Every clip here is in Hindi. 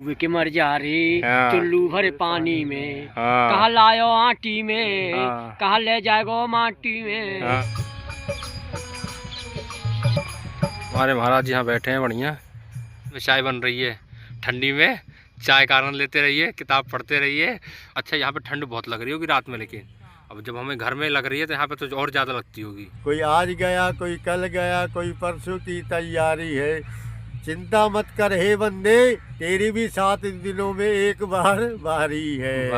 के मर जा रे चुल्लू भरे पानी में, हाँ। कहा लायो आटी में, हाँ। कहा ले जाएगो माटी में। हाँ। हमारे महाराज यहाँ बैठे हैं बढ़िया, चाय बन रही है ठंडी में। चाय का आनंद लेते रहिए, किताब पढ़ते रहिए। अच्छा, यहाँ पे ठंड बहुत लग रही होगी रात में, लेकिन अब जब हमें घर में लग रही है तो यहाँ पे तो और ज़्यादा लगती होगी। कोई आज गया, कोई कल गया, कोई परसों की तैयारी है। चिंता मत कर हे बंदे, तेरी भी 7 दिनों में एक बार बारी है।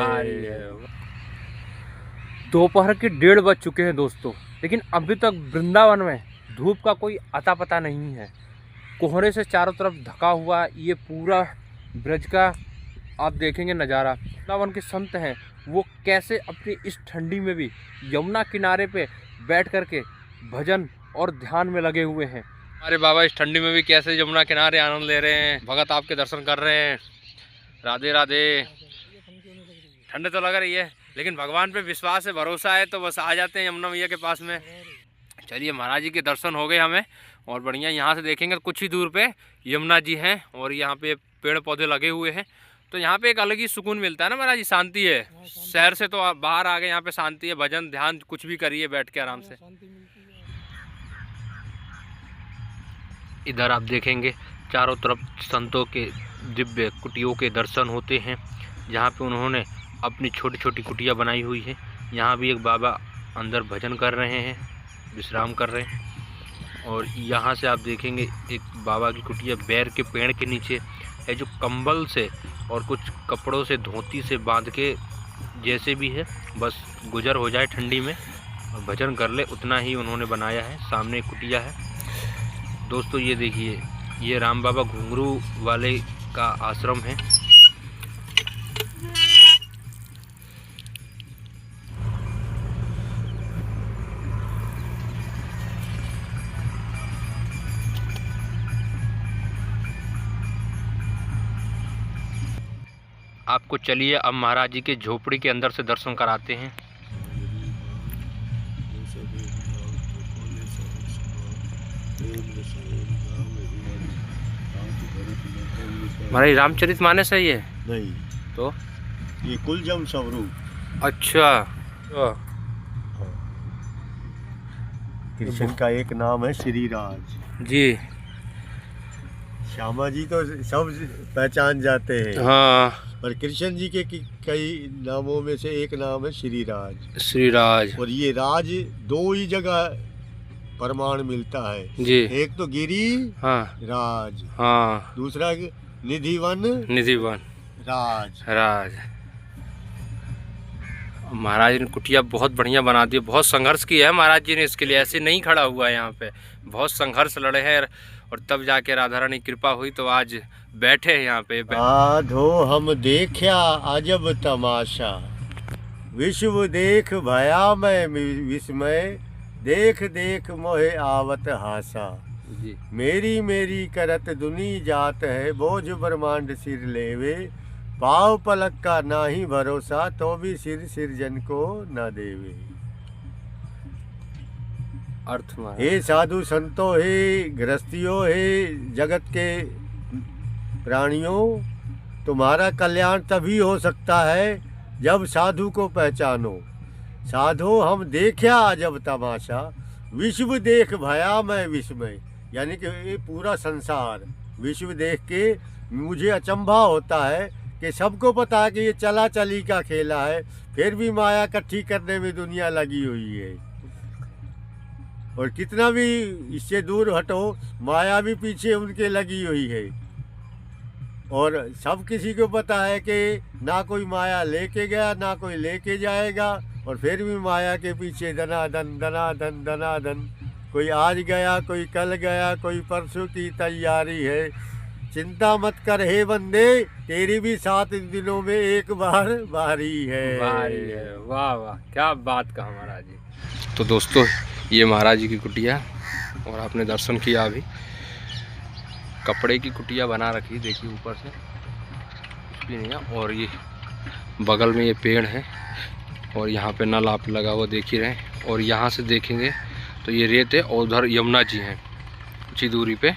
दोपहर के 1:30 बज चुके हैं दोस्तों, लेकिन अभी तक वृंदावन में धूप का कोई अता पता नहीं है। कोहरे से चारों तरफ ढका हुआ ये पूरा ब्रज का आप देखेंगे नज़ारा। वृंदावन के संत हैं वो कैसे अपनी इस ठंडी में भी यमुना किनारे पे बैठ कर के भजन और ध्यान में लगे हुए हैं। हमारे बाबा इस ठंडी में भी कैसे यमुना किनारे आनंद ले रहे हैं, भगत आपके दर्शन कर रहे हैं। राधे राधे। ठंड तो लग रही है, लेकिन भगवान पे विश्वास है, भरोसा है, तो बस आ जाते हैं यमुना मैया के पास में। चलिए, महाराज जी के दर्शन हो गए हमें, और बढ़िया यहाँ से देखेंगे कुछ ही दूर पे यमुना जी हैं, और यहाँ पे पेड़ पौधे लगे हुए हैं। तो यहाँ पे एक अलग ही सुकून मिलता है ना महाराज जी, शांति है। शहर से तो आप बाहर आ गए, यहाँ पे शांति है, भजन ध्यान कुछ भी करिए बैठ के आराम से। इधर आप देखेंगे चारों तरफ संतों के दिव्य कुटियों के दर्शन होते हैं, जहाँ पे उन्होंने अपनी छोटी छोटी कुटिया बनाई हुई है। यहाँ भी एक बाबा अंदर भजन कर रहे हैं, विश्राम कर रहे हैं। और यहाँ से आप देखेंगे एक बाबा की कुटिया बैर के पेड़ के नीचे है, जो कंबल से और कुछ कपड़ों से, धोती से बांध के जैसे भी है, बस गुजर हो जाए ठंडी में और भजन कर ले, उतना ही उन्होंने बनाया है। सामने एक कुटिया है दोस्तों, ये देखिए, ये राम बाबा घुंघरू वाले का आश्रम है। आपको चलिए अब महाराज जी के झोपड़ी के अंदर से दर्शन कराते हैं। महाराज रामचरितमानस है ये? नहीं तो ये कुलजम स्वरूप। अच्छा, कृष्ण का एक नाम है श्री राज जी। श्यामा जी तो सब पहचान जाते हैं, हाँ, पर कृष्ण जी के कई नामों में से एक नाम है श्री राज। श्री राज। और ये राज 2 ही जगह प्रमाण मिलता है जी। एक तो गिरी हाँ राज, हाँ, दूसरा निधिवन निधिवन राज। राज। महाराज ने कुटिया बहुत बढ़िया बना दी, बहुत संघर्ष किया है महाराज जी ने इसके लिए, ऐसे नहीं खड़ा हुआ है यहाँ पे, बहुत संघर्ष लड़े हैं, और तब जाके राधा रानी कृपा हुई तो आज बैठे हैं यहाँ पे। आधो हम देखा अजब तमाशा, विश्व देख भया मैं विस्मय, देख देख मोहे आवत हासा। जी। मेरी मेरी करत दुनी जात है, बोझ ब्रह्मांड सिर लेवे, पाव पलक का नाही भरोसा, तो भी सिर सिरजन को न देवे। अर्थ में हे साधु संतों, हे गृहस्थियों, हे जगत के प्राणियों, तुम्हारा कल्याण तभी हो सकता है जब साधु को पहचानो। साधो हम देखा अजब तमाशा, विश्व देख भया मैं विस्मय। यानी कि ये पूरा संसार विश्व देख के मुझे अचंभा होता है कि सबको पता है कि ये चला चली का खेला है, फिर भी माया इकट्ठी करने में दुनिया लगी हुई है। और कितना भी इससे दूर हटो, माया भी पीछे उनके लगी हुई है। और सब किसी को पता है कि ना कोई माया लेके गया, ना कोई लेके जाएगा, और फिर भी माया के पीछे धनाधन धनाधन धनाधन। कोई आज गया, कोई कल गया, कोई परसों की तैयारी है। चिंता मत कर हे बंदे, तेरी भी 7 दिनों में एक बार बारी है। वाह वाह, क्या बात कहा महाराज जी। तो दोस्तों, ये महाराज जी की कुटिया, और आपने दर्शन किया। अभी कपड़े की कुटिया बना रखी, देखिए ऊपर से कुछ भी नहीं है। और ये बगल में ये पेड़ है, और यहाँ पे नल आप लगा हुआ देख ही रहे हैं। और यहाँ से देखेंगे तो ये रेत है, और उधर यमुना जी हैं कुछ ही दूरी पे।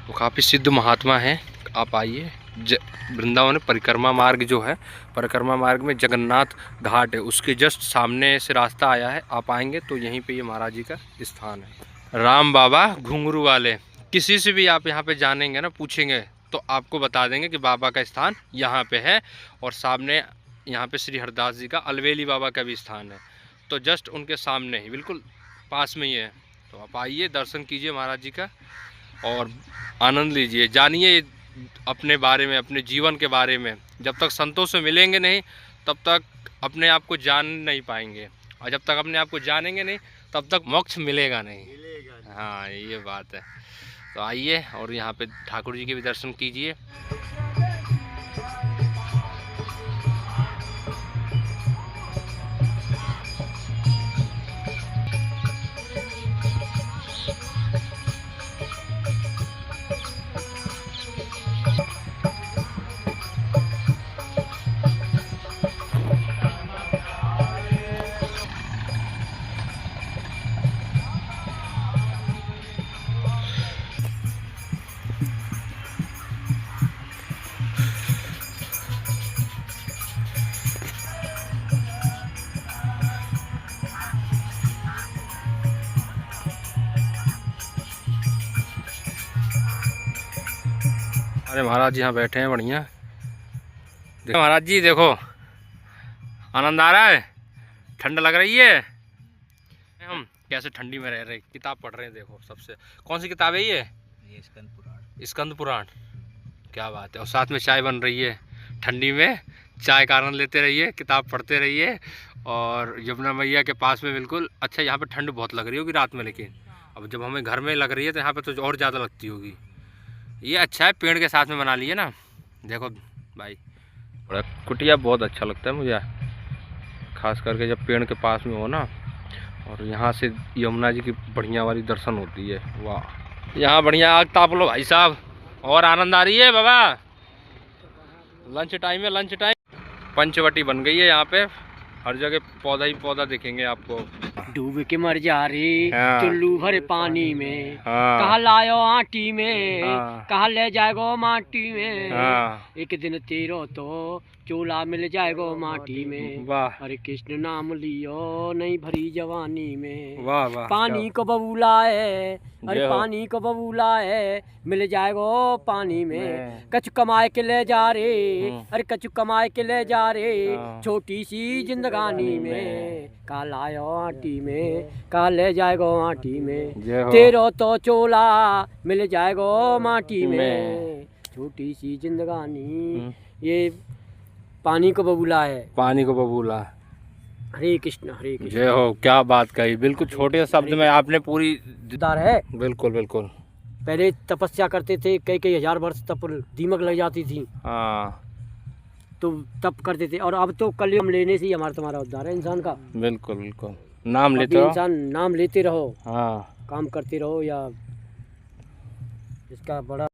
वो काफ़ी सिद्ध महात्मा हैं, आप आइए वृंदावन में परिक्रमा मार्ग जो है, परिक्रमा मार्ग में जगन्नाथ घाट है, उसके जस्ट सामने से रास्ता आया है। आप आएंगे तो यहीं पे ये महाराज जी का स्थान है। राम बाबा घुंघरू वाले, किसी से भी आप यहाँ पे जानेंगे ना, पूछेंगे तो आपको बता देंगे कि बाबा का स्थान यहाँ पे है। और सामने यहाँ पे श्री हरदास जी का, अलवेली बाबा का भी स्थान है, तो जस्ट उनके सामने ही बिल्कुल पास में ही है। तो आप आइए, दर्शन कीजिए महाराज जी का और आनंद लीजिए, जानिए अपने बारे में, अपने जीवन के बारे में। जब तक संतों से मिलेंगे नहीं तब तक अपने आप को जान नहीं पाएंगे, और जब तक अपने आप को जानेंगे नहीं तब तक मोक्ष मिलेगा नहीं। हाँ, ये बात है। तो आइए और यहाँ पे ठाकुर जी के भी दर्शन कीजिए। अरे महाराज जी यहाँ बैठे हैं बढ़िया। देखो महाराज जी, देखो आनंद आ रहा है, ठंड लग रही है। हम कैसे ठंडी में रह रहे, किताब पढ़ रहे हैं। देखो सबसे कौन सी किताब है ये स्कंद पुराण। स्कंद पुराण, क्या बात है। और साथ में चाय बन रही है, ठंडी में चाय का आनंद लेते रहिए, किताब पढ़ते रहिए। और यमुना मैया के पास में बिल्कुल। अच्छा, यहाँ पे ठंड बहुत लग रही होगी रात में, लेकिन अब जब हमें घर में लग रही है तो यहाँ पे तो और ज़्यादा लगती होगी। ये अच्छा है, पेड़ के साथ में बना लिए ना। देखो भाई, बड़ा कुटिया बहुत अच्छा लगता है मुझे, खास करके जब पेड़ के पास में हो ना, और यहाँ से यमुना जी की बढ़िया वाली दर्शन होती है। वाह, यहाँ बढ़िया आग ताप लो भाई साहब, और आनंद आ रही है बाबा। लंच टाइम है, लंच टाइम। पंचवटी बन गई है यहाँ पे, हर जगह पौधा ही पौधा दिखेंगे आपको। डूब के मर जा रे चुल्लू भरे पानी में, हाँ। कहा लायो आटी में, हाँ। कहा ले जाएगो माटी में। हाँ। एक दिन तेरो तो चोला मिल जाएगो माटी में। वाह, हरे कृष्ण नाम लियो नहीं भरी जवानी में। वाह वाह। पानी को बबूला है, अरे पानी को बबूला है, मिल जाएगो पानी में। कछु कमाए के ले जा रे, अरे कछु कमाए के ले जा रे, छोटी सी जिंदगानी में। का लायो आटी में, का ले जाएगो आटी में। तेरो तो चोला मिल जाएगो माटी में, छोटी सी जिंदगानी। ये पानी को बबूला है, पानी को बबूला। हरे कृष्ण हरे कृष्ण। जय हो, क्या बात कही, बिल्कुल छोटे शब्द में आपने पूरी दार है। बिल्कुल बिल्कुल। पहले तपस्या करते थे, कई कई हजार वर्ष तप, दीमक लग जाती थी। हाँ, तो तप करते थे। और अब तो कलयुग लेने से ही हमारा तुम्हारा उद्धार है इंसान का। बिल्कुल बिल्कुल, नाम लेते रहो, इंसान नाम लेते रहो। हाँ, काम करते रहो, या इसका बड़ा।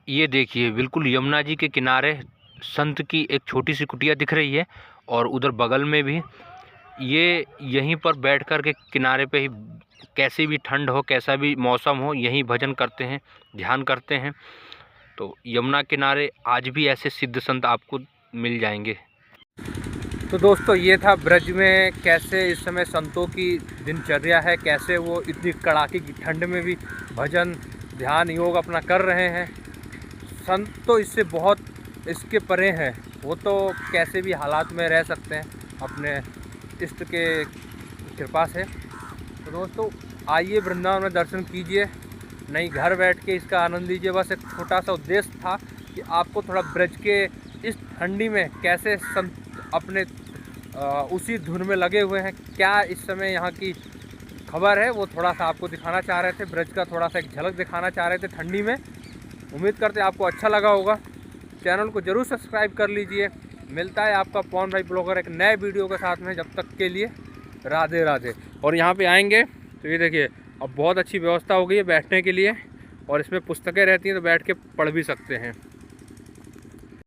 ये देखिए बिल्कुल यमुना जी के किनारे संत की एक छोटी सी कुटिया दिख रही है, और उधर बगल में भी ये यहीं पर बैठ कर के किनारे पे ही, कैसी भी ठंड हो, कैसा भी मौसम हो, यहीं भजन करते हैं, ध्यान करते हैं। तो यमुना किनारे आज भी ऐसे सिद्ध संत आपको मिल जाएंगे। तो दोस्तों, ये था ब्रज में कैसे इस समय संतों की दिनचर्या है, कैसे वो इतनी कड़ाके की ठंड में भी भजन ध्यान योग अपना कर रहे हैं। संत तो इससे बहुत इसके परे हैं, वो तो कैसे भी हालात में रह सकते हैं अपने इष्ट के कृपा से। तो दोस्तों, आइए वृंदावन में दर्शन कीजिए, नहीं घर बैठ के इसका आनंद लीजिए। बस एक छोटा सा उद्देश्य था कि आपको थोड़ा ब्रज के इस ठंडी में कैसे संत अपने उसी धुन में लगे हुए हैं, क्या इस समय यहाँ की खबर है, वो थोड़ा सा आपको दिखाना चाह रहे थे। ब्रज का थोड़ा सा एक झलक दिखाना चाह रहे थे ठंडी में। उम्मीद करते आपको अच्छा लगा होगा। चैनल को ज़रूर सब्सक्राइब कर लीजिए। मिलता है आपका पवन भाई ब्लॉगर एक नए वीडियो के साथ में। जब तक के लिए राधे राधे। और यहाँ पे आएंगे तो ये देखिए, अब बहुत अच्छी व्यवस्था हो गई है बैठने के लिए, और इसमें पुस्तकें रहती हैं तो बैठ के पढ़ भी सकते हैं।